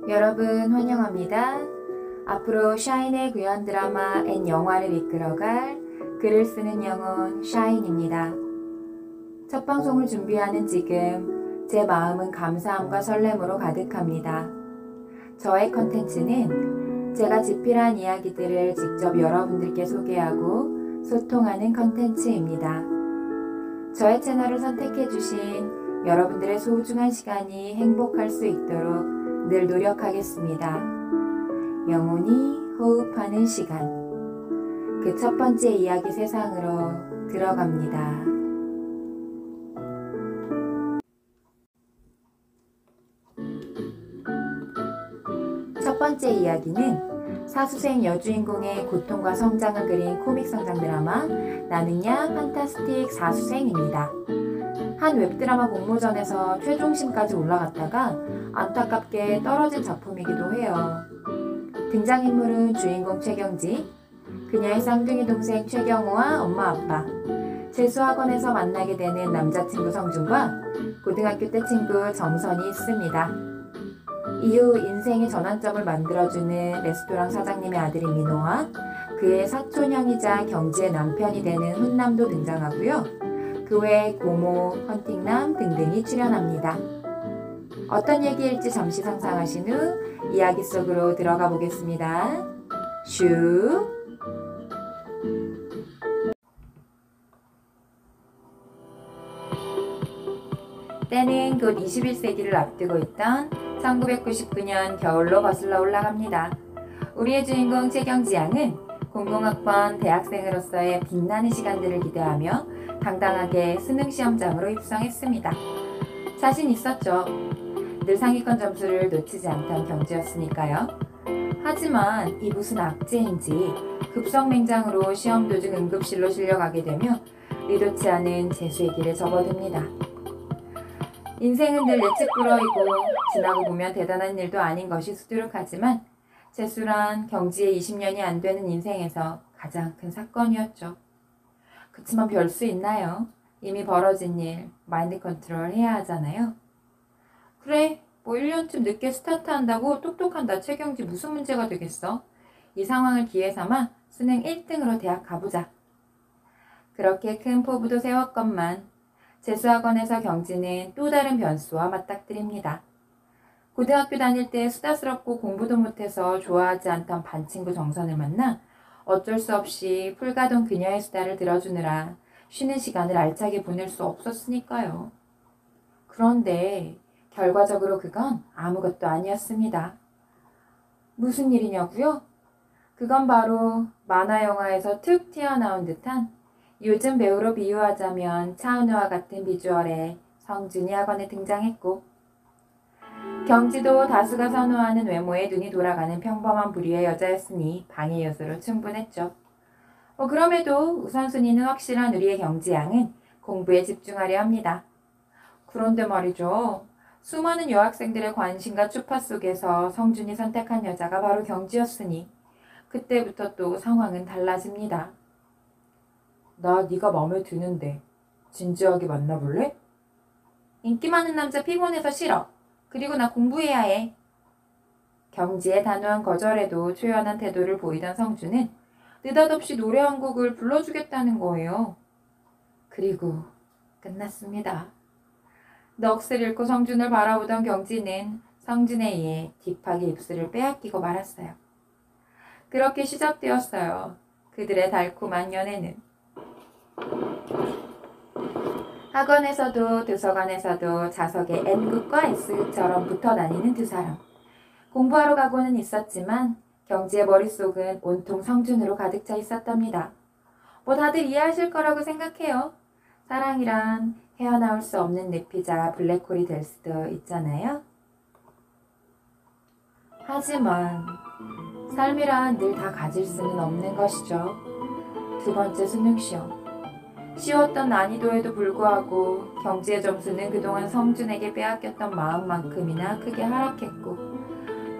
여러분 환영합니다. 앞으로 샤인의 구현 드라마 앤 영화를 이끌어갈 글을 쓰는 영혼 샤인입니다. 첫 방송을 준비하는 지금 제 마음은 감사함과 설렘으로 가득합니다. 저의 컨텐츠는 제가 집필한 이야기들을 직접 여러분들께 소개하고 소통하는 컨텐츠입니다. 저의 채널을 선택해주신 여러분들의 소중한 시간이 행복할 수 있도록 늘 노력하겠습니다. 영혼이 호흡하는 시간. 그 첫 번째 이야기 세상으로 들어갑니다. 첫 번째 이야기는 사수생 여주인공의 고통과 성장을 그린 코믹 성장 드라마 나는야 판타스틱 사수생입니다. 한 웹드라마 공모전에서 최종심까지 올라갔다가 안타깝게 떨어진 작품이기도 해요. 등장인물은 주인공 최경지, 그녀의 쌍둥이 동생 최경우와 엄마 아빠, 재수학원에서 만나게 되는 남자친구 성준과 고등학교 때 친구 정선이 있습니다. 이후 인생의 전환점을 만들어주는 레스토랑 사장님의 아들인 민호와 그의 사촌형이자 경지의 남편이 되는 훈남도 등장하고요. 그 외에 고모, 헌팅남 등등이 출연합니다. 어떤 얘기일지 잠시 상상하신 후 이야기 속으로 들어가 보겠습니다. 슈! 때는 곧 21세기를 앞두고 있던 1999년 겨울로 거슬러 올라갑니다. 우리의 주인공 최경지 양은 공공학번 대학생으로서의 빛나는 시간들을 기대하며 당당하게 수능시험장으로 입성했습니다. 자신 있었죠. 늘 상위권 점수를 놓치지 않던 경지였으니까요. 하지만 이 무슨 악재인지 급성맹장으로 시험 도중 응급실로 실려가게 되며 의도치 않은 재수의 길에 접어듭니다. 인생은 늘 예측 불허이고 지나고 보면 대단한 일도 아닌 것이 수두룩하지만 재수란 경지의 20년이 안 되는 인생에서 가장 큰 사건이었죠. 그치만 별 수 있나요? 이미 벌어진 일, 마인드 컨트롤 해야 하잖아요. 그래, 뭐 1년쯤 늦게 스타트한다고 똑똑한 최경지 무슨 문제가 되겠어? 이 상황을 기회 삼아 수능 1등으로 대학 가보자. 그렇게 큰 포부도 세웠건만 재수학원에서 경지는 또 다른 변수와 맞닥뜨립니다. 고등학교 다닐 때 수다스럽고 공부도 못해서 좋아하지 않던 반친구 정선을 만나 어쩔 수 없이 풀가동 그녀의 수다를 들어주느라 쉬는 시간을 알차게 보낼 수 없었으니까요. 그런데 결과적으로 그건 아무것도 아니었습니다. 무슨 일이냐고요? 그건 바로 만화 영화에서 툭 튀어나온 듯한 요즘 배우로 비유하자면 차은우와 같은 비주얼의 성준이 학원에 등장했고 경지도 다수가 선호하는 외모에 눈이 돌아가는 평범한 부류의 여자였으니 방해 요소로 충분했죠. 그럼에도 우선순위는 확실한 우리의 경지 양은 공부에 집중하려 합니다. 그런데 말이죠. 수많은 여학생들의 관심과 추파 속에서 성준이 선택한 여자가 바로 경지였으니 그때부터 또 상황은 달라집니다. 나 네가 마음에 드는데 진지하게 만나볼래? 인기 많은 남자 피곤해서 싫어. 그리고 나 공부해야 해. 경지의 단호한 거절에도 초연한 태도를 보이던 성준은 느닷없이 노래 한 곡을 불러주겠다는 거예요. 그리고 끝났습니다. 넋을 잃고 성준을 바라보던 경지는 성준에 의해 딥하게 입술을 빼앗기고 말았어요. 그렇게 시작되었어요. 그들의 달콤한 연애는. 학원에서도 도서관에서도 자석에 N극과 S극처럼 붙어 다니는 두 사람. 공부하러 가고는 있었지만 경지의 머릿속은 온통 성준으로 가득 차 있었답니다. 뭐 다들 이해하실 거라고 생각해요. 사랑이란 헤어나올 수 없는 늪이자 블랙홀이 될 수도 있잖아요. 하지만 삶이란 늘 다 가질 수는 없는 것이죠. 두 번째 수능시험. 쉬웠던 난이도에도 불구하고 경지의 점수는 그동안 성준에게 빼앗겼던 마음만큼이나 크게 하락했고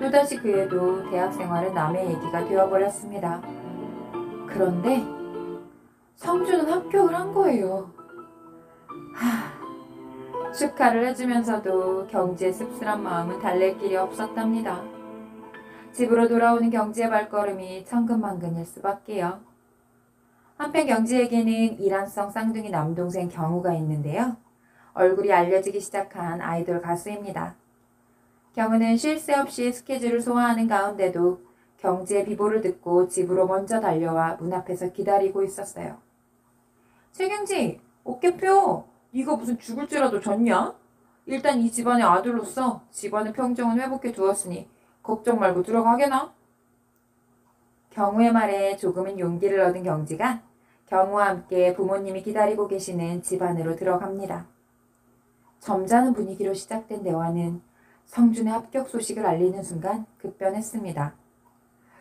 또다시 그에도 대학생활은 남의 얘기가 되어버렸습니다. 그런데 성준은 합격을 한 거예요. 축하를 해주면서도 경지의 씁쓸한 마음은 달랠 길이 없었답니다. 집으로 돌아오는 경지의 발걸음이 천근만근일 수밖에요. 한편 경지에게는 일란성 쌍둥이 남동생 경우가 있는데요. 얼굴이 알려지기 시작한 아이돌 가수입니다. 경우는 쉴 새 없이 스케줄을 소화하는 가운데도 경지의 비보를 듣고 집으로 먼저 달려와 문 앞에서 기다리고 있었어요. 최경지, 어깨 펴! 네가 무슨 죽을지라도 졌냐? 일단 이 집안의 아들로서 집안의 평정은 회복해 두었으니 걱정 말고 들어가게나? 경우의 말에 조금은 용기를 얻은 경지가 경우와 함께 부모님이 기다리고 계시는 집 안으로 들어갑니다. 점잖은 분위기로 시작된 대화는 성준의 합격 소식을 알리는 순간 급변했습니다.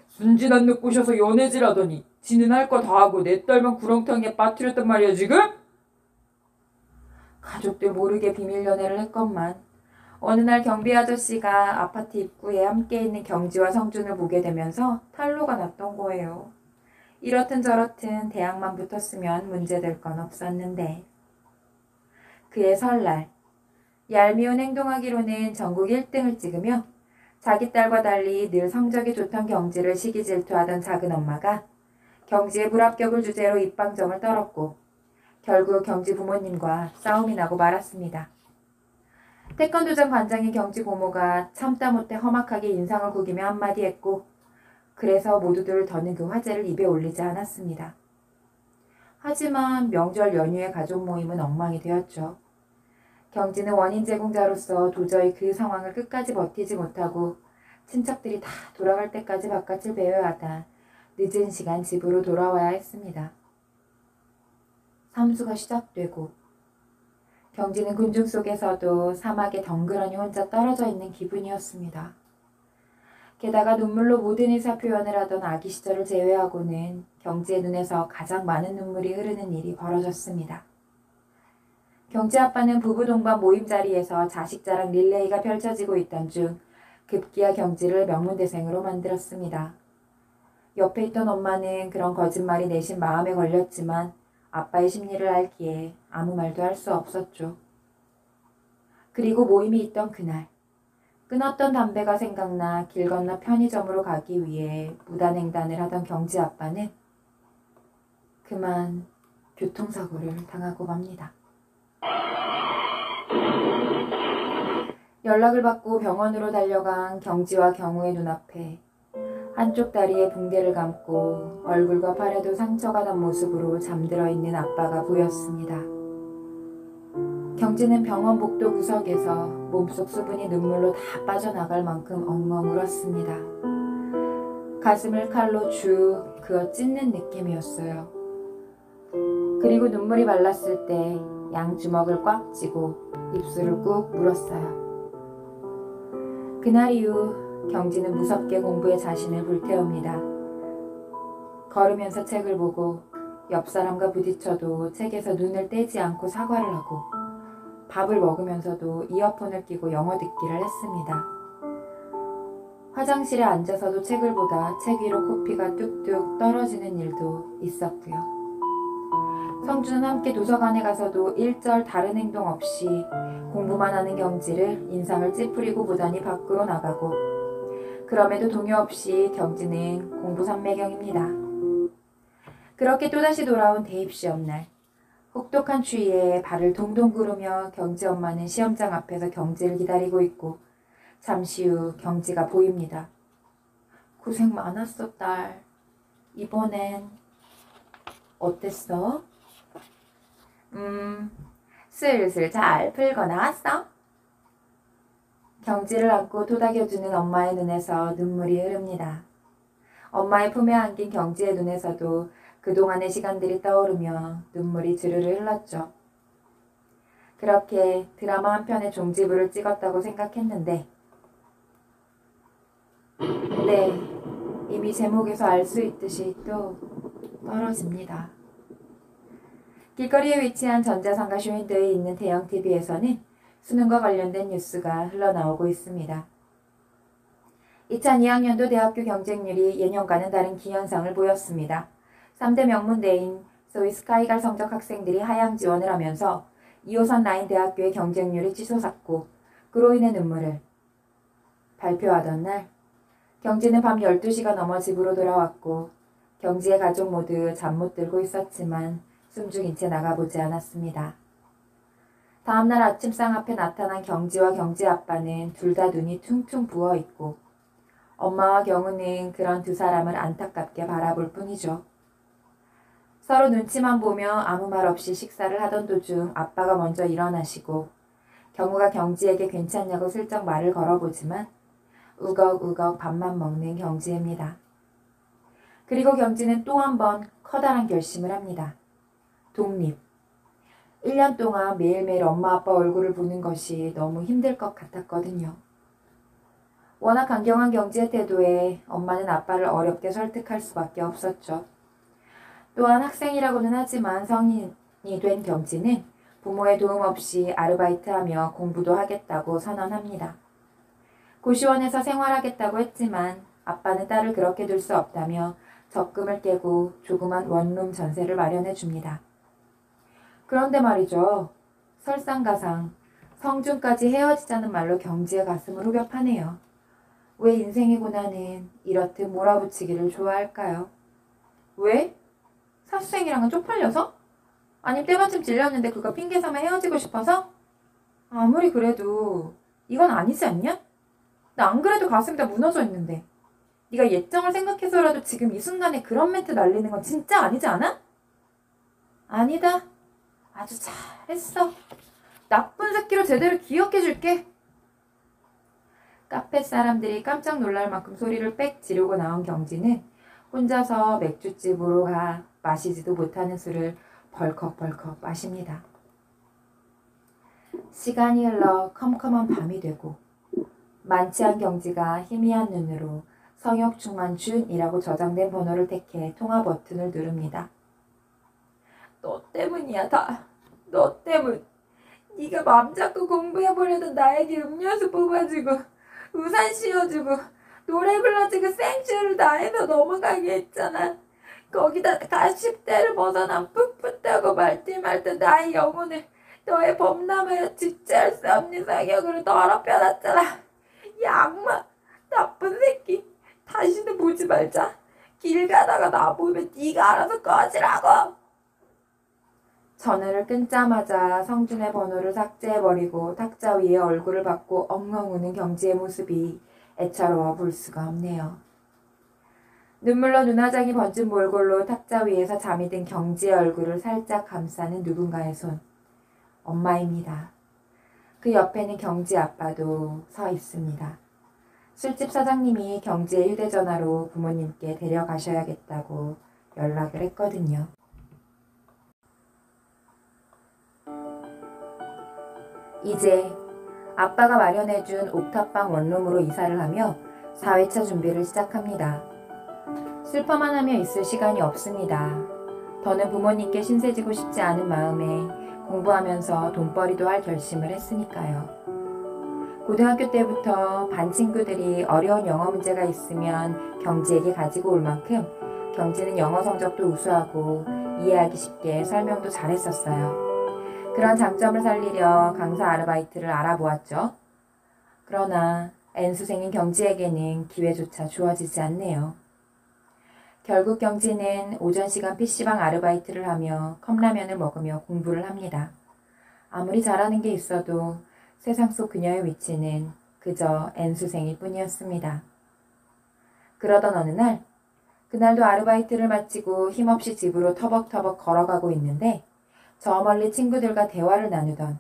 순진한 느 꼬셔서 연애질하더니 지는 할 거 다 하고 내 딸만 구렁텅이에 빠뜨렸단 말이야 지금? 가족들 모르게 비밀 연애를 했건만 어느 날 경비 아저씨가 아파트 입구에 함께 있는 경지와 성준을 보게 되면서 탈로가 났던 거예요. 이렇든 저렇든 대학만 붙었으면 문제될 건 없었는데. 그의 설날, 얄미운 행동하기로는 전국 1등을 찍으며 자기 딸과 달리 늘 성적이 좋던 경지를 시기 질투하던 작은 엄마가 경지의 불합격을 주제로 입방정을 떨었고 결국 경지 부모님과 싸움이 나고 말았습니다. 태권도장 관장인 경지 고모가 참다 못해 험악하게 인상을 구기며 한마디 했고 그래서 모두들 더는 그 화제를 입에 올리지 않았습니다. 하지만 명절 연휴의 가족 모임은 엉망이 되었죠. 경지는 원인 제공자로서 도저히 그 상황을 끝까지 버티지 못하고 친척들이 다 돌아갈 때까지 바깥을 배회하다 늦은 시간 집으로 돌아와야 했습니다. 삼수가 시작되고 경지는 군중 속에서도 사막에 덩그러니 혼자 떨어져 있는 기분이었습니다. 게다가 눈물로 모든 의사 표현을 하던 아기 시절을 제외하고는 경지의 눈에서 가장 많은 눈물이 흐르는 일이 벌어졌습니다. 경지 아빠는 부부 동반 모임 자리에서 자식 자랑 릴레이가 펼쳐지고 있던 중 급기야 경지를 명문대생으로 만들었습니다. 옆에 있던 엄마는 그런 거짓말이 내심 마음에 걸렸지만 아빠의 심리를 알기에 아무 말도 할 수 없었죠. 그리고 모임이 있던 그날, 끊었던 담배가 생각나 길 건너 편의점으로 가기 위해 무단횡단을 하던 경지 아빠는 그만 교통사고를 당하고 맙니다. 연락을 받고 병원으로 달려간 경지와 경우의 눈앞에 한쪽 다리에 붕대를 감고 얼굴과 팔에도 상처가 난 모습으로 잠들어 있는 아빠가 보였습니다. 경지는 병원 복도 구석에서 몸속 수분이 눈물로 다 빠져나갈 만큼 엉엉 울었습니다. 가슴을 칼로 쭉 그어 찢는 느낌이었어요. 그리고 눈물이 말랐을 때 양주먹을 꽉 쥐고 입술을 꾹 물었어요. 그날 이후 경지는 무섭게 공부에 자신을 불태웁니다. 걸으면서 책을 보고 옆 사람과 부딪혀도 책에서 눈을 떼지 않고 사과를 하고 밥을 먹으면서도 이어폰을 끼고 영어 듣기를 했습니다. 화장실에 앉아서도 책을 보다 책 위로 코피가 뚝뚝 떨어지는 일도 있었고요. 성준은 함께 도서관에 가서도 일절 다른 행동 없이 공부만 하는 경지를 인상을 찌푸리고 보더니 밖으로 나가고 그럼에도 동요 없이 경지는 공부 삼매경입니다. 그렇게 또다시 돌아온 대입시험날 혹독한 추위에 발을 동동 구르며 경지 엄마는 시험장 앞에서 경지를 기다리고 있고 잠시 후 경지가 보입니다. 고생 많았어 딸. 이번엔 어땠어? 슬슬 잘 풀고 나왔어? 경지를 안고 토닥여주는 엄마의 눈에서 눈물이 흐릅니다. 엄마의 품에 안긴 경지의 눈에서도 그동안의 시간들이 떠오르며 눈물이 주르르 흘렀죠. 그렇게 드라마 한 편의 종지부를 찍었다고 생각했는데 네, 이미 제목에서 알 수 있듯이 또 떨어집니다. 길거리에 위치한 전자상가 쇼윈도에 있는 대형 TV에서는 수능과 관련된 뉴스가 흘러나오고 있습니다. 2002학년도 대학교 경쟁률이 예년과는 다른 기현상을 보였습니다. 3대 명문대인 소위 스카이갈 성적 학생들이 하향 지원을 하면서 2호선 라인 대학교의 경쟁률이 치솟았고 그로 인해 눈물을 발표하던 날 경지는 밤 12시가 넘어 집으로 돌아왔고 경지의 가족 모두 잠 못 들고 있었지만 숨죽인 채 나가보지 않았습니다. 다음날 아침상 앞에 나타난 경지와 경지 아빠는 둘 다 눈이 퉁퉁 부어있고 엄마와 경우는 그런 두 사람을 안타깝게 바라볼 뿐이죠. 서로 눈치만 보며 아무 말 없이 식사를 하던 도중 아빠가 먼저 일어나시고 경우가 경지에게 괜찮냐고 슬쩍 말을 걸어보지만 우걱우걱 밥만 먹는 경지입니다. 그리고 경지는 또 한 번 커다란 결심을 합니다. 독립. 1년 동안 매일매일 엄마 아빠 얼굴을 보는 것이 너무 힘들 것 같았거든요. 워낙 강경한 경지의 태도에 엄마는 아빠를 어렵게 설득할 수밖에 없었죠. 또한 학생이라고는 하지만 성인이 된 경지는 부모의 도움 없이 아르바이트하며 공부도 하겠다고 선언합니다. 고시원에서 생활하겠다고 했지만 아빠는 딸을 그렇게 둘 수 없다며 적금을 깨고 조그만 원룸 전세를 마련해 줍니다. 그런데 말이죠. 설상가상 성준까지 헤어지자는 말로 경지의 가슴을 후벼 파네요. 왜 인생의 고난은 이렇듯 몰아붙이기를 좋아할까요? 왜? 사수생이랑은 쪽팔려서? 아님 때마침 질렸는데 그거 핑계 삼아 헤어지고 싶어서? 아무리 그래도 이건 아니지 않냐? 나 안 그래도 가슴이 다 무너져 있는데 네가 예정을 생각해서라도 지금 이 순간에 그런 멘트 날리는 건 진짜 아니지 않아? 아니다. 아주 잘했어. 나쁜 새끼로 제대로 기억해줄게. 카페 사람들이 깜짝 놀랄 만큼 소리를 빽 지르고 나온 경지는 혼자서 맥주집으로 가 마시지도 못하는 술을 벌컥벌컥 마십니다. 시간이 흘러 컴컴한 밤이 되고 만취한 경지가 희미한 눈으로 성역충만 준이라고 저장된 번호를 택해 통화 버튼을 누릅니다. 너 때문이야 다. 너 때문. 네가 맘 잡고 공부해보려던 나에게 음료수 뽑아주고 우산 씌워주고 노래 불러주고 생쇼를 다해서 넘어가게 했잖아. 거기다 가십대를 벗어난 풋풋하고 말듯말듯 나의 영혼을 너의 범람하여 주체할 수 없는 성역으로 더럽혀놨잖아. 이 악마, 나쁜 새끼. 다시는 보지 말자. 길 가다가 나 보면 네가 알아서 꺼지라고. 전화를 끊자마자 성준의 번호를 삭제해버리고 탁자 위에 얼굴을 받고 엉엉 우는 경지의 모습이 애처로워 볼 수가 없네요. 눈물로 눈화장이 번진 몰골로 탁자 위에서 잠이 든 경지의 얼굴을 살짝 감싸는 누군가의 손. 엄마입니다. 그 옆에는 경지 아빠도 서 있습니다. 술집 사장님이 경지의 휴대전화로 부모님께 데려가셔야겠다고 연락을 했거든요. 이제 아빠가 마련해준 옥탑방 원룸으로 이사를 하며 4회차 준비를 시작합니다. 슬퍼만 하며 있을 시간이 없습니다. 더는 부모님께 신세지고 싶지 않은 마음에 공부하면서 돈벌이도 할 결심을 했으니까요. 고등학교 때부터 반 친구들이 어려운 영어 문제가 있으면 경지에게 가지고 올 만큼 경지는 영어 성적도 우수하고 이해하기 쉽게 설명도 잘했었어요. 그런 장점을 살리려 강사 아르바이트를 알아보았죠. 그러나 N수생인 경지에게는 기회조차 주어지지 않네요. 결국 경지는 오전 시간 PC방 아르바이트를 하며 컵라면을 먹으며 공부를 합니다. 아무리 잘하는 게 있어도 세상 속 그녀의 위치는 그저 N수생일 뿐이었습니다. 그러던 어느 날, 그날도 아르바이트를 마치고 힘없이 집으로 터벅터벅 걸어가고 있는데 저 멀리 친구들과 대화를 나누던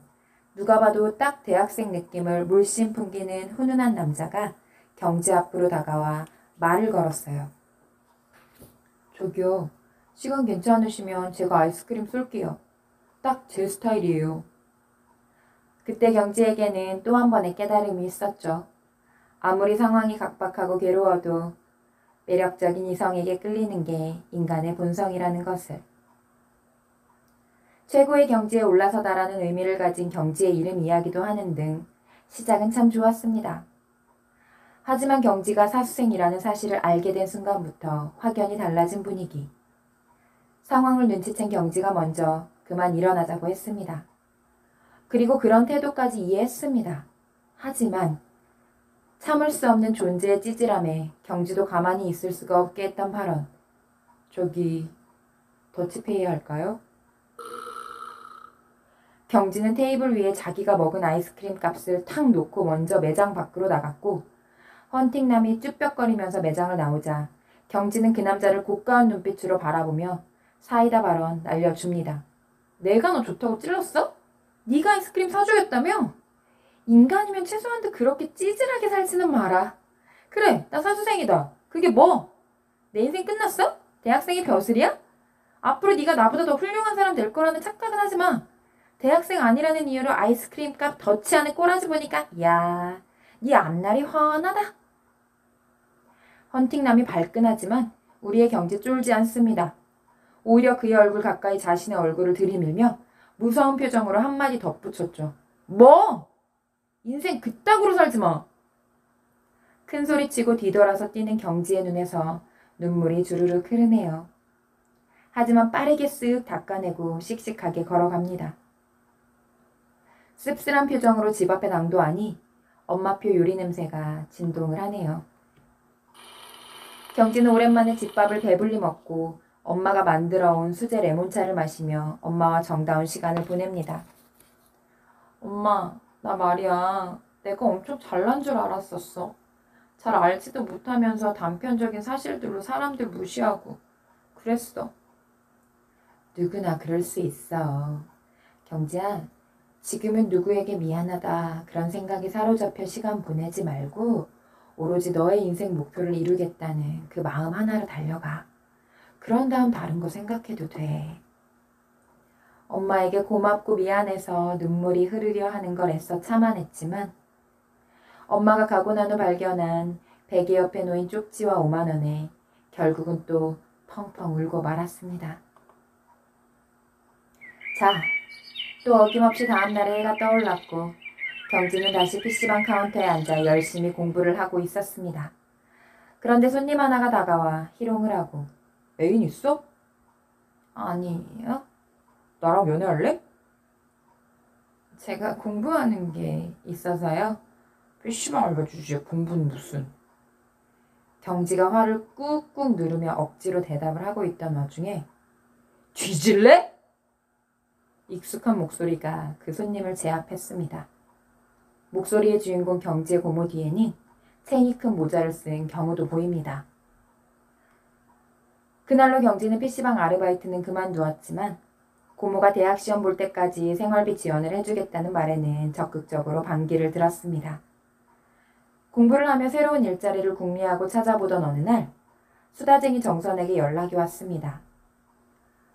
누가 봐도 딱 대학생 느낌을 물씬 풍기는 훈훈한 남자가 경지 앞으로 다가와 말을 걸었어요. 저기요, 시간 괜찮으시면 제가 아이스크림 쏠게요. 딱 제 스타일이에요. 그때 경지에게는 또 한 번의 깨달음이 있었죠. 아무리 상황이 각박하고 괴로워도 매력적인 이성에게 끌리는 게 인간의 본성이라는 것을. 최고의 경지에 올라서다라는 의미를 가진 경지의 이름 이야기도 하는 등 시작은 참 좋았습니다. 하지만 경지가 사수생이라는 사실을 알게 된 순간부터 확연히 달라진 분위기. 상황을 눈치챈 경지가 먼저 그만 일어나자고 했습니다. 그리고 그런 태도까지 이해했습니다. 하지만 참을 수 없는 존재의 찌질함에 경지도 가만히 있을 수가 없게 했던 발언. 저기 더치페이 할까요? 경지는 테이블 위에 자기가 먹은 아이스크림 값을 탁 놓고 먼저 매장 밖으로 나갔고 헌팅남이 쭈뼛거리면서 매장을 나오자 경지는 그 남자를 고가운 눈빛으로 바라보며 사이다 발언 날려줍니다. 내가 너 좋다고 찔렀어? 네가 아이스크림 사주겠다며? 인간이면 최소한도 그렇게 찌질하게 살지는 마라. 그래, 나 사수생이다. 그게 뭐? 내 인생 끝났어? 대학생이 벼슬이야? 앞으로 네가 나보다 더 훌륭한 사람 될 거라는 착각은 하지 마. 대학생 아니라는 이유로 아이스크림 값 덧치 안에 꼬라지 보니까 야, 네 앞날이 훤하다. 헌팅남이 발끈하지만 우리의 경지 쫄지 않습니다. 오히려 그의 얼굴 가까이 자신의 얼굴을 들이밀며 무서운 표정으로 한마디 덧붙였죠. 뭐? 인생 그따구로 살지 마. 큰 소리치고 뒤돌아서 뛰는 경지의 눈에서 눈물이 주르륵 흐르네요. 하지만 빠르게 쓱 닦아내고 씩씩하게 걸어갑니다. 씁쓸한 표정으로 집 앞에 당도하니 엄마표 요리 냄새가 진동을 하네요. 경지는 오랜만에 집밥을 배불리 먹고 엄마가 만들어온 수제 레몬차를 마시며 엄마와 정다운 시간을 보냅니다. 엄마, 나 말이야. 내가 엄청 잘난 줄 알았었어. 잘 알지도 못하면서 단편적인 사실들로 사람들 무시하고 그랬어. 누구나 그럴 수 있어. 경지야, 지금은 누구에게 미안하다 그런 생각에 사로잡혀 시간 보내지 말고 오로지 너의 인생 목표를 이루겠다는 그 마음 하나로 달려가. 그런 다음 다른 거 생각해도 돼. 엄마에게 고맙고 미안해서 눈물이 흐르려 하는 걸 애써 참아냈지만 엄마가 가고 난 후 발견한 베개 옆에 놓인 쪽지와 5만 원에 결국은 또 펑펑 울고 말았습니다. 자, 또 어김없이 다음날에 해가 떠올랐고 경지는 다시 PC방 카운터에 앉아 열심히 공부를 하고 있었습니다. 그런데 손님 하나가 다가와 희롱을 하고 애인 있어? 아니요. 나랑 연애할래? 제가 공부하는 게 있어서요. PC방 알려주지 공부는 무슨. 경지가 화를 꾹꾹 누르며 억지로 대답을 하고 있던 와중에 뒤질래? 익숙한 목소리가 그 손님을 제압했습니다. 목소리의 주인공 경지의 고모 뒤에는 체니 큰 모자를 쓴 경우도 보입니다. 그날로 경지는 PC방 아르바이트는 그만두었지만 고모가 대학 시험 볼 때까지 생활비 지원을 해주겠다는 말에는 적극적으로 반기를 들었습니다. 공부를 하며 새로운 일자리를 궁리하고 찾아보던 어느 날 수다쟁이 정선에게 연락이 왔습니다.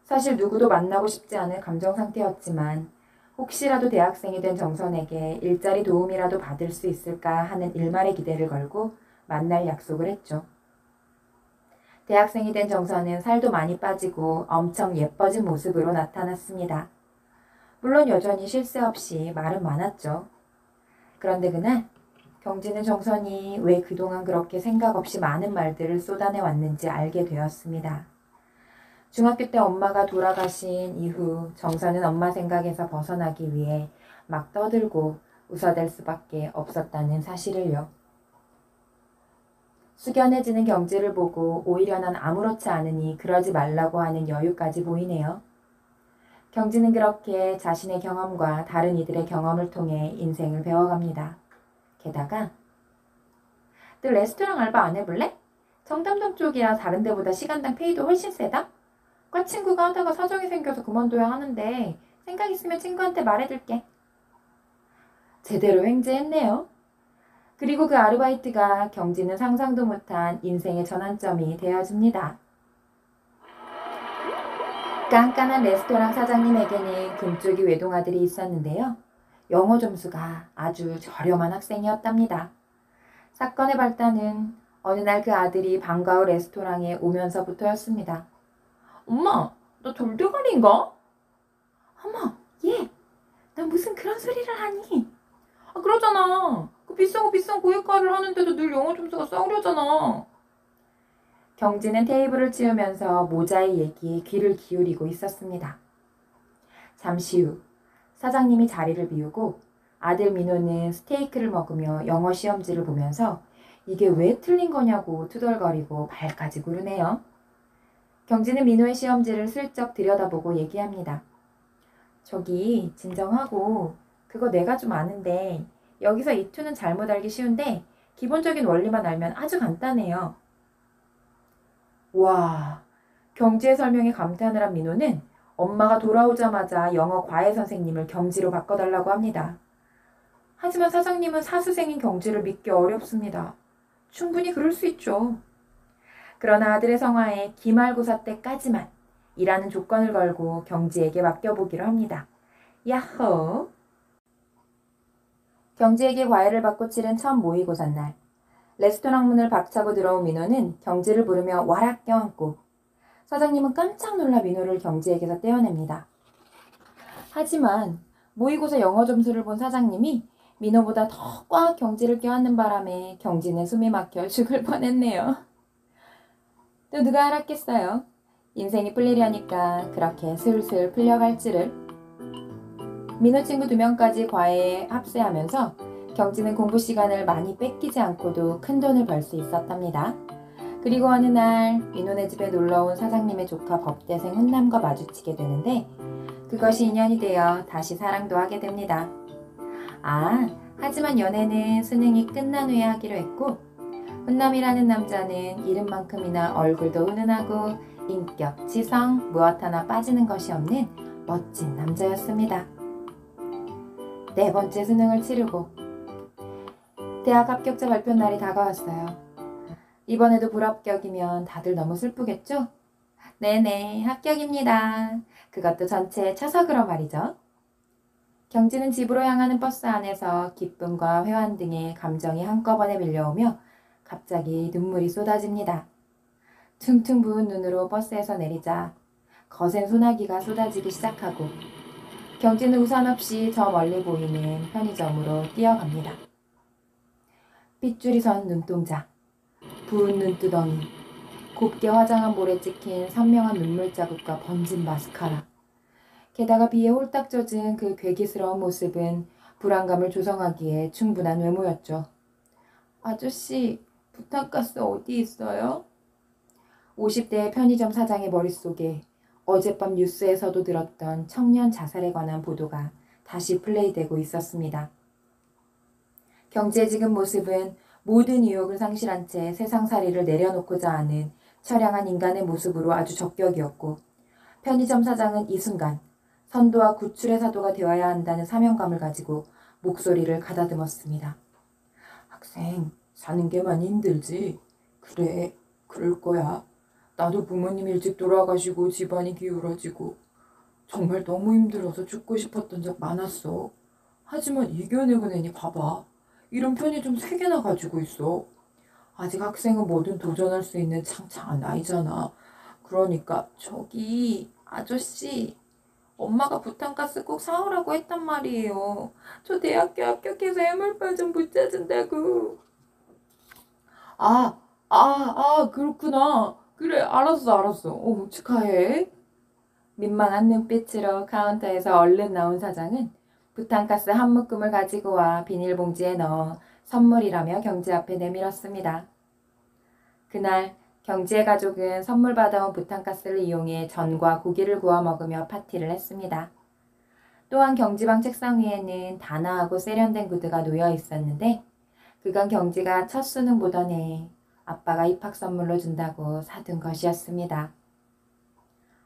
사실 누구도 만나고 싶지 않은 감정 상태였지만 혹시라도 대학생이 된 정선에게 일자리 도움이라도 받을 수 있을까 하는 일말의 기대를 걸고 만날 약속을 했죠. 대학생이 된 정선은 살도 많이 빠지고 엄청 예뻐진 모습으로 나타났습니다. 물론 여전히 쉴 새 없이 말은 많았죠. 그런데 그날 경지는 정선이 왜 그동안 그렇게 생각 없이 많은 말들을 쏟아내 왔는지 알게 되었습니다. 중학교 때 엄마가 돌아가신 이후 정선은 엄마 생각에서 벗어나기 위해 막 떠들고 웃어댈 수밖에 없었다는 사실을요. 숙연해지는 경지를 보고 오히려 난 아무렇지 않으니 그러지 말라고 하는 여유까지 보이네요. 경지는 그렇게 자신의 경험과 다른 이들의 경험을 통해 인생을 배워갑니다. 게다가 너 레스토랑 알바 안 해볼래? 청담동 쪽이라 다른 데보다 시간당 페이도 훨씬 세다? 과 친구가 하다가 사정이 생겨서 그만둬야 하는데 생각 있으면 친구한테 말해둘게. 제대로 횡재했네요. 그리고 그 아르바이트가 경지는 상상도 못한 인생의 전환점이 되어줍니다. 깐깐한 레스토랑 사장님에게는 금쪽이 외동아들이 있었는데요. 영어 점수가 아주 저렴한 학생이었답니다. 사건의 발단은 어느 날 그 아들이 방과 후 레스토랑에 오면서부터였습니다. 엄마, 너 돌대가리인가? 어머, 얘, 나 무슨 그런 소리를 하니? 아, 그러잖아. 그 비싼 고액과를 하는데도 늘 영어 점수가 싸구려잖아. 경지는 테이블을 치우면서 모자의 얘기에 귀를 기울이고 있었습니다. 잠시 후 사장님이 자리를 비우고 아들 민호는 스테이크를 먹으며 영어 시험지를 보면서 이게 왜 틀린 거냐고 투덜거리고 발까지 구르네요. 경지는 민호의 시험지를 슬쩍 들여다보고 얘기합니다. 저기 진정하고 그거 내가 좀 아는데 여기서 이 투는 잘못 알기 쉬운데 기본적인 원리만 알면 아주 간단해요. 와, 경지의 설명에 감탄을 한 민호는 엄마가 돌아오자마자 영어 과외 선생님을 경지로 바꿔달라고 합니다. 하지만 사장님은 사수생인 경지를 믿기 어렵습니다. 충분히 그럴 수 있죠. 그러나 아들의 성화에 기말고사 때까지만 이라는 조건을 걸고 경지에게 맡겨보기로 합니다. 야호! 경지에게 과외를 받고 치른 첫 모의고사 날. 레스토랑 문을 박차고 들어온 민호는 경지를 부르며 와락 껴안고 사장님은 깜짝 놀라 민호를 경지에게서 떼어냅니다. 하지만 모의고사 영어 점수를 본 사장님이 민호보다 더 꽉 경지를 껴안는 바람에 경지는 숨이 막혀 죽을 뻔했네요. 또 누가 알았겠어요. 인생이 풀리려니까 그렇게 슬슬 풀려갈 줄을. 민호 친구 2명까지 과외에 합세하면서 경지는 공부 시간을 많이 뺏기지 않고도 큰 돈을 벌 수 있었답니다. 그리고 어느 날 민호네 집에 놀러온 사장님의 조카 법대생 훈남과 마주치게 되는데 그것이 인연이 되어 다시 사랑도 하게 됩니다. 하지만 연애는 수능이 끝난 후에 하기로 했고 훈남이라는 남자는 이름만큼이나 얼굴도 훈훈하고 인격, 지성 무엇 하나 빠지는 것이 없는 멋진 남자였습니다. 4번째 수능을 치르고 대학 합격자 발표 날이 다가왔어요. 이번에도 불합격이면 다들 너무 슬프겠죠? 네네, 합격입니다. 그것도 전체 차석으로 말이죠. 경지는 집으로 향하는 버스 안에서 기쁨과 회한 등의 감정이 한꺼번에 밀려오며 갑자기 눈물이 쏟아집니다. 퉁퉁 부은 눈으로 버스에서 내리자 거센 소나기가 쏟아지기 시작하고 경지는 우산 없이 저 멀리 보이는 편의점으로 뛰어갑니다. 핏줄이 선 눈동자, 부은 눈두덩이, 곱게 화장한 볼에 찍힌 선명한 눈물 자국과 번진 마스카라. 게다가 비에 홀딱 젖은 그 괴기스러운 모습은 불안감을 조성하기에 충분한 외모였죠. 아저씨, 부탄가스 어디 있어요? 50대의 편의점 사장의 머릿속에 어젯밤 뉴스에서도 들었던 청년 자살에 관한 보도가 다시 플레이되고 있었습니다. 경지의 지금 모습은 모든 유혹을 상실한 채 세상살이를 내려놓고자 하는 처량한 인간의 모습으로 아주 적격이었고 편의점 사장은 이 순간 선도와 구출의 사도가 되어야 한다는 사명감을 가지고 목소리를 가다듬었습니다. 학생, 사는 게 많이 힘들지? 그래, 그럴 거야. 나도 부모님 일찍 돌아가시고 집안이 기울어지고 정말 너무 힘들어서 죽고 싶었던 적 많았어. 하지만 이겨내고 내니 봐봐. 이런 편의점 3개나 가지고 있어. 아직 학생은 뭐든 도전할 수 있는 창창한 나이잖아. 그러니까 저기 아저씨, 엄마가 부탄가스 꼭 사오라고 했단 말이에요. 저 대학교 합격해서 해물파 좀 붙여준다고. 그렇구나. 그래, 알았어. 축하해. 민망한 눈빛으로 카운터에서 얼른 나온 사장은 부탄가스 한 묶음을 가지고 와 비닐봉지에 넣어 선물이라며 경지 앞에 내밀었습니다. 그날 경지의 가족은 선물 받아온 부탄가스를 이용해 전과 고기를 구워 먹으며 파티를 했습니다. 또한 경지방 책상 위에는 단아하고 세련된 구두가 놓여 있었는데 그건 경지가 첫 수능 보던 해에 아빠가 입학 선물로 준다고 사둔 것이었습니다.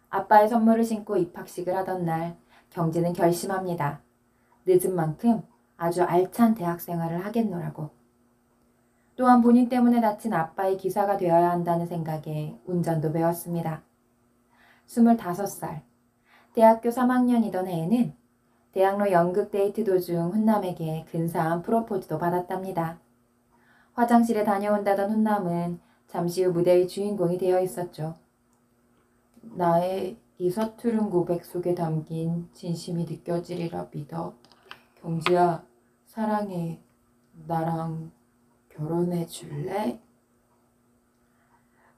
아빠의 선물을 신고 입학식을 하던 날 경지는 결심합니다. 늦은 만큼 아주 알찬 대학 생활을 하겠노라고. 또한 본인 때문에 다친 아빠의 기사가 되어야 한다는 생각에 운전도 배웠습니다. 25살, 대학교 3학년이던 해에는 대학로 연극 데이트 도중 훈남에게 근사한 프로포즈도 받았답니다. 화장실에 다녀온다던 훈남은 잠시 후 무대의 주인공이 되어 있었죠. 나의 이 서투른 고백 속에 담긴 진심이 느껴지리라 믿어. 경지야, 사랑해. 나랑 결혼해 줄래?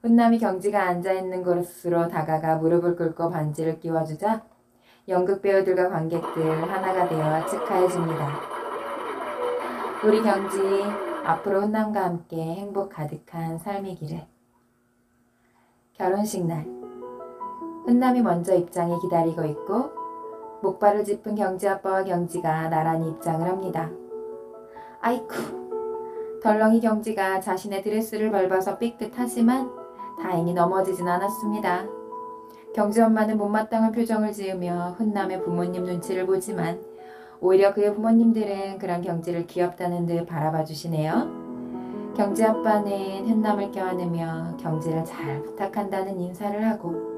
훈남이 경지가 앉아있는 곳으로 다가가 무릎을 꿇고 반지를 끼워주자 연극 배우들과 관객들 하나가 되어 축하해줍니다. 우리 경지 앞으로 훈남과 함께 행복 가득한 삶이기를. 결혼식 날 훈남이 먼저 입장에 기다리고 있고 목발을 짚은 경지 아빠와 경지가 나란히 입장을 합니다. 아이쿠, 덜렁이 경지가 자신의 드레스를 밟아서 삐끗하지만 다행히 넘어지진 않았습니다. 경지 엄마는 못마땅한 표정을 지으며 훈남의 부모님 눈치를 보지만 오히려 그의 부모님들은 그런 경지를 귀엽다는 듯 바라봐 주시네요. 경지 아빠는 훈남을 껴안으며 경지를 잘 부탁한다는 인사를 하고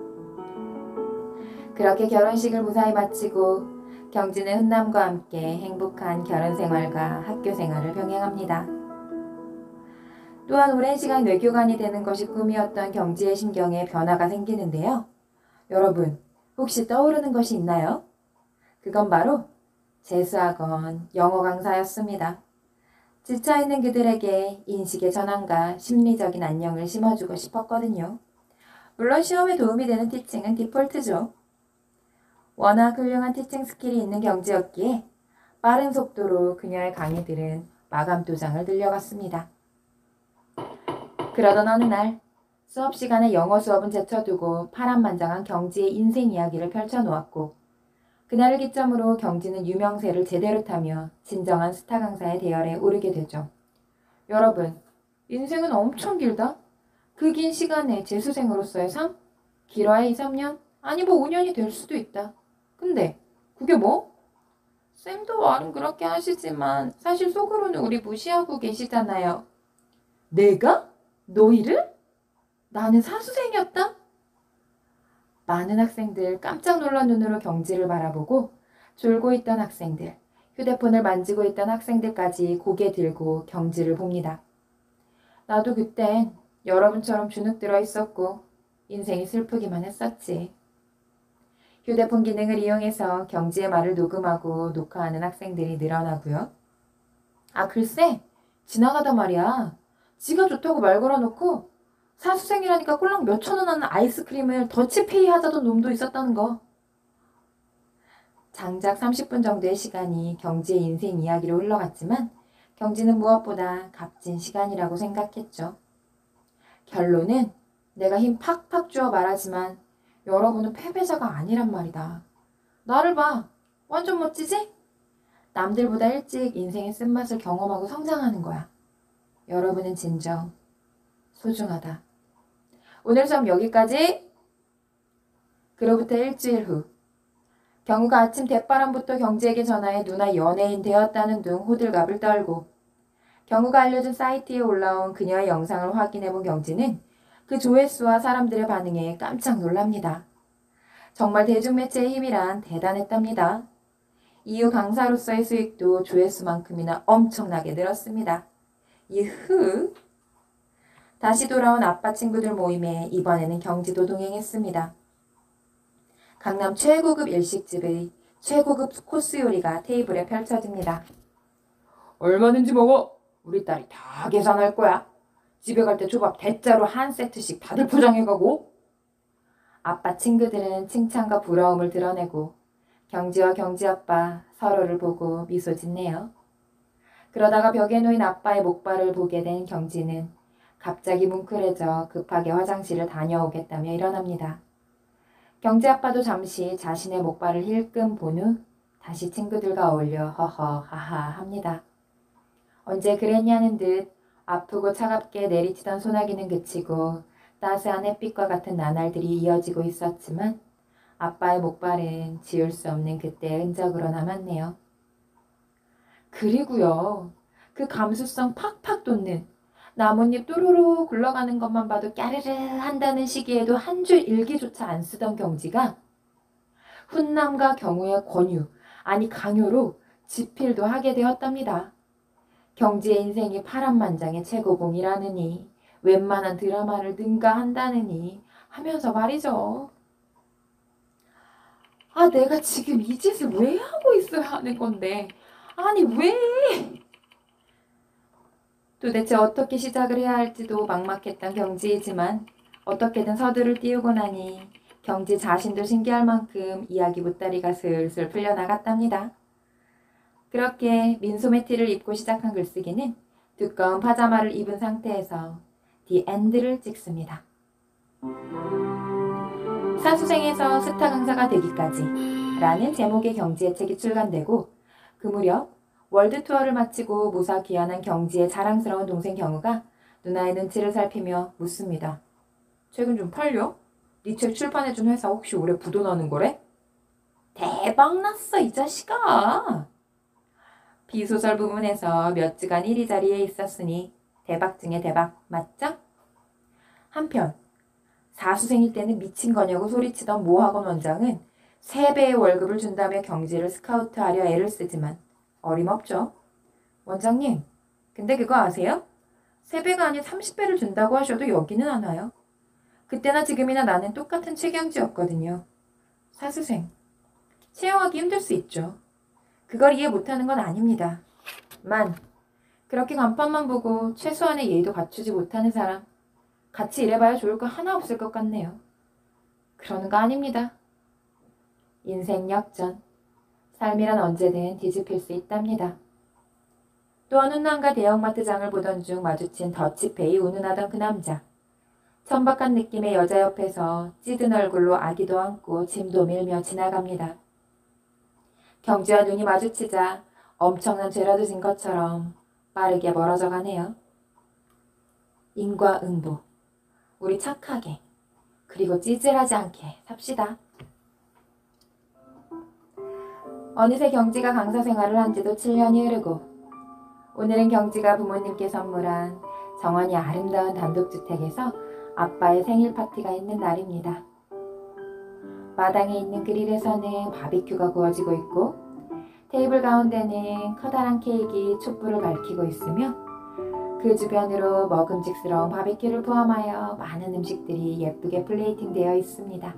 그렇게 결혼식을 무사히 마치고 경지는 훈남과 함께 행복한 결혼 생활과 학교 생활을 병행합니다. 또한 오랜 시간 외교관이 되는 것이 꿈이었던 경지의 심경에 변화가 생기는데요. 여러분, 혹시 떠오르는 것이 있나요? 그건 바로 재수학원 영어 강사였습니다. 지쳐있는 그들에게 인식의 전환과 심리적인 안녕을 심어주고 싶었거든요. 물론 시험에 도움이 되는 티칭은 디폴트죠. 워낙 훌륭한 티칭 스킬이 있는 경지였기에 빠른 속도로 그녀의 강의들은 마감 도장을 들려갔습니다. 그러던 어느 날 수업 시간에 영어 수업은 제쳐두고 파란만장한 경지의 인생 이야기를 펼쳐놓았고 그날을 기점으로 경지는 유명세를 제대로 타며 진정한 스타 강사의 대열에 오르게 되죠. 여러분, 인생은 엄청 길다. 그 긴 시간에 재수생으로서의 삶? 길어야 2, 3년? 아니 5년이 될 수도 있다. 근데 그게 뭐? 쌤도 말은 그렇게 하시지만 사실 속으로는 우리 무시하고 계시잖아요. 내가? 너희를? 나는 사수생이었다? 많은 학생들 깜짝 놀란 눈으로 경지를 바라보고 졸고 있던 학생들, 휴대폰을 만지고 있던 학생들까지 고개 들고 경지를 봅니다. 나도 그땐 여러분처럼 주눅 들어 있었고 인생이 슬프기만 했었지. 휴대폰 기능을 이용해서 경지의 말을 녹음하고 녹화하는 학생들이 늘어나고요. 아 글쎄, 지나가다 말이야. 지가 좋다고 말 걸어놓고 사수생이라니까 꼴랑 몇천 원 하는 아이스크림을 더치페이 하자던 놈도 있었다는 거. 장작 30분 정도의 시간이 경지의 인생 이야기로 흘러갔지만 경지는 무엇보다 값진 시간이라고 생각했죠. 결론은 내가 힘 팍팍 주어 말하지만 여러분은 패배자가 아니란 말이다. 나를 봐. 완전 멋지지? 남들보다 일찍 인생의 쓴맛을 경험하고 성장하는 거야. 여러분은 진정 소중하다. 오늘 수업 여기까지. 그로부터 일주일 후 경우가 아침 대바람부터 경지에게 전화해 누나 연예인 되었다는 둥 호들갑을 떨고 경우가 알려준 사이트에 올라온 그녀의 영상을 확인해본 경지는 그 조회수와 사람들의 반응에 깜짝 놀랍니다. 정말 대중매체의 힘이란 대단했답니다. 이후 강사로서의 수익도 조회수만큼이나 엄청나게 늘었습니다. 유후! 다시 돌아온 아빠 친구들 모임에 이번에는 경지도 동행했습니다. 강남 최고급 일식집의 최고급 코스 요리가 테이블에 펼쳐집니다. 얼마든지 먹어. 우리 딸이 다 계산할 거야. 집에 갈 때 초밥 대짜로 한 세트씩 다들 포장해가고. 아빠 친구들은 칭찬과 부러움을 드러내고 경지와 경지 아빠 서로를 보고 미소 짓네요. 그러다가 벽에 놓인 아빠의 목발을 보게 된 경지는 갑자기 뭉클해져 급하게 화장실을 다녀오겠다며 일어납니다. 경지 아빠도 잠시 자신의 목발을 힐끔 본 후 다시 친구들과 어울려 허허 하하 합니다. 언제 그랬냐는 듯 아프고 차갑게 내리치던 소나기는 그치고 따스한 햇빛과 같은 나날들이 이어지고 있었지만 아빠의 목발은 지울 수 없는 그때의 흔적으로 남았네요. 그리고요. 그 감수성 팍팍 돋는 나뭇잎 또로로 굴러가는 것만 봐도 까르르 한다는 시기에도 한 줄 일기조차 안 쓰던 경지가 훈남과 경우의 권유, 아니 강요로 집필도 하게 되었답니다. 경지의 인생이 파란만장의 최고봉이라느니 웬만한 드라마를 능가한다느니 하면서 말이죠. 아, 내가 지금 이 짓을 왜 하고 있어야 하는 건데. 아니 왜? 도대체 어떻게 시작을 해야 할지도 막막했던 경지이지만 어떻게든 서두를 띄우고 나니 경지 자신도 신기할 만큼 이야기 보따리가 슬슬 풀려나갔답니다. 그렇게 민소매 티를 입고 시작한 글쓰기는 두꺼운 파자마를 입은 상태에서 The End를 찍습니다. 사수생에서 스타 강사가 되기까지 라는 제목의 경지의 책이 출간되고 그 무렵 월드 투어를 마치고 무사 귀환한 경지의 자랑스러운 동생 경우가 누나의 눈치를 살피며 묻습니다. 책은 좀 팔려? 네 책 출판해준 회사 혹시 올해 부도 나는 거래? 대박 났어 이 자식아. 비소설 부문에서 몇 주간 1위 자리에 있었으니 대박 중에 대박 맞죠? 한편 사수생일 때는 미친 거냐고 소리치던 모학원 원장은 3배의 월급을 준다며 경지를 스카우트하려 애를 쓰지만 어림없죠. 원장님, 근데 그거 아세요? 3배가 아닌 30배를 준다고 하셔도 여기는 안 와요. 그때나 지금이나 나는 똑같은 최경지였거든요. 사수생, 채용하기 힘들 수 있죠. 그걸 이해 못하는 건 아닙니다. 만, 그렇게 간판만 보고 최소한의 예의도 갖추지 못하는 사람, 같이 일해봐야 좋을 거 하나 없을 것 같네요. 그러는 거 아닙니다. 인생 역전, 삶이란 언제든 뒤집힐 수 있답니다. 또 어느 날과 대형마트장을 보던 중 마주친 더치페이 운운하던 그 남자. 천박한 느낌의 여자 옆에서 찌든 얼굴로 아기도 안고 짐도 밀며 지나갑니다. 경지와 눈이 마주치자 엄청난 죄라도 진 것처럼 빠르게 멀어져 가네요. 인과응보. 우리 착하게 그리고 찌질하지 않게 삽시다. 어느새 경지가 강사 생활을 한 지도 7년이 흐르고 오늘은 경지가 부모님께 선물한 정원이 아름다운 단독주택에서 아빠의 생일 파티가 있는 날입니다. 마당에 있는 그릴에서는 바비큐가 구워지고 있고 테이블 가운데는 커다란 케이크가 촛불을 밝히고 있으며 그 주변으로 먹음직스러운 바비큐를 포함하여 많은 음식들이 예쁘게 플레이팅 되어 있습니다.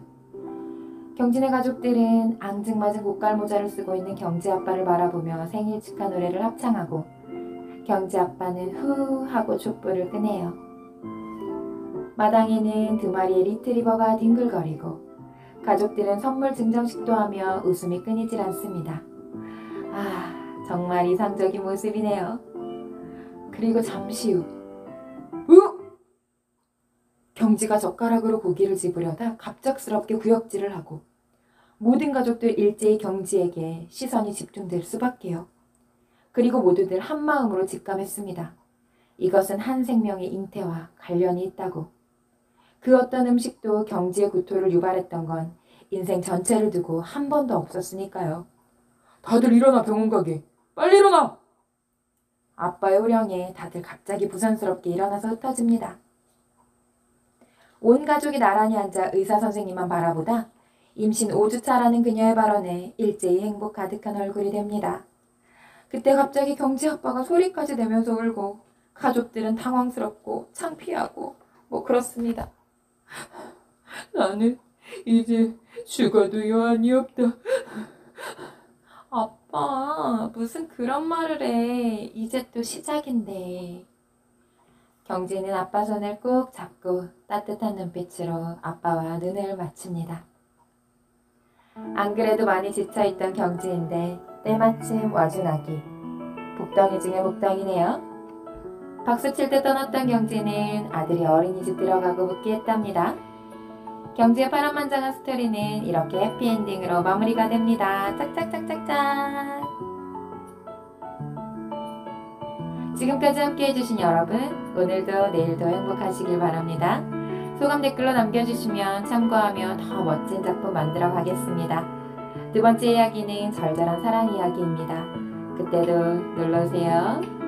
경진의 가족들은 앙증맞은 고깔 모자를 쓰고 있는 경지 아빠를 바라보며 생일 축하 노래를 합창하고 경지 아빠는 후 하고 촛불을 끄네요. 마당에는 2마리의 리트리버가 뒹굴거리고 가족들은 선물 증정식도 하며 웃음이 끊이질 않습니다. 아, 정말 이상적인 모습이네요. 그리고 잠시 후 경지가 젓가락으로 고기를 집으려다 갑작스럽게 구역질을 하고 모든 가족들 일제히 경지에게 시선이 집중될 수밖에요. 그리고 모두들 한마음으로 직감했습니다. 이것은 한 생명의 잉태와 관련이 있다고. 그 어떤 음식도 경지의 구토를 유발했던 건 인생 전체를 두고 한 번도 없었으니까요. 다들 일어나 병원 가게. 빨리 일어나! 아빠의 호령에 다들 갑자기 부산스럽게 일어나서 흩어집니다. 온 가족이 나란히 앉아 의사 선생님만 바라보다 임신 5주차라는 그녀의 발언에 일제히 행복 가득한 얼굴이 됩니다. 그때 갑자기 경지 아빠가 소리까지 내면서 울고 가족들은 당황스럽고 창피하고 뭐 그렇습니다. 나는 이제 죽어도 여한이 없다. 아빠, 무슨 그런 말을 해. 이제 또 시작인데. 경지는 아빠 손을 꼭 잡고 따뜻한 눈빛으로 아빠와 눈을 맞춥니다. 안 그래도 많이 지쳐있던 경지인데 때마침 와준 아기. 복덩이 중에 복덩이네요. 박수 칠 때 떠났던 경지는 아들이 어린이집 들어가고 복귀했답니다. 경지의 파란만장한 스토리는 이렇게 해피엔딩으로 마무리가 됩니다. 짝짝짝짝짝. 지금까지 함께 해주신 여러분, 오늘도 내일도 행복하시길 바랍니다. 소감 댓글로 남겨주시면 참고하며 더 멋진 작품 만들어 가겠습니다. 두 번째 이야기는 절절한 사랑 이야기입니다. 그때도 놀러오세요.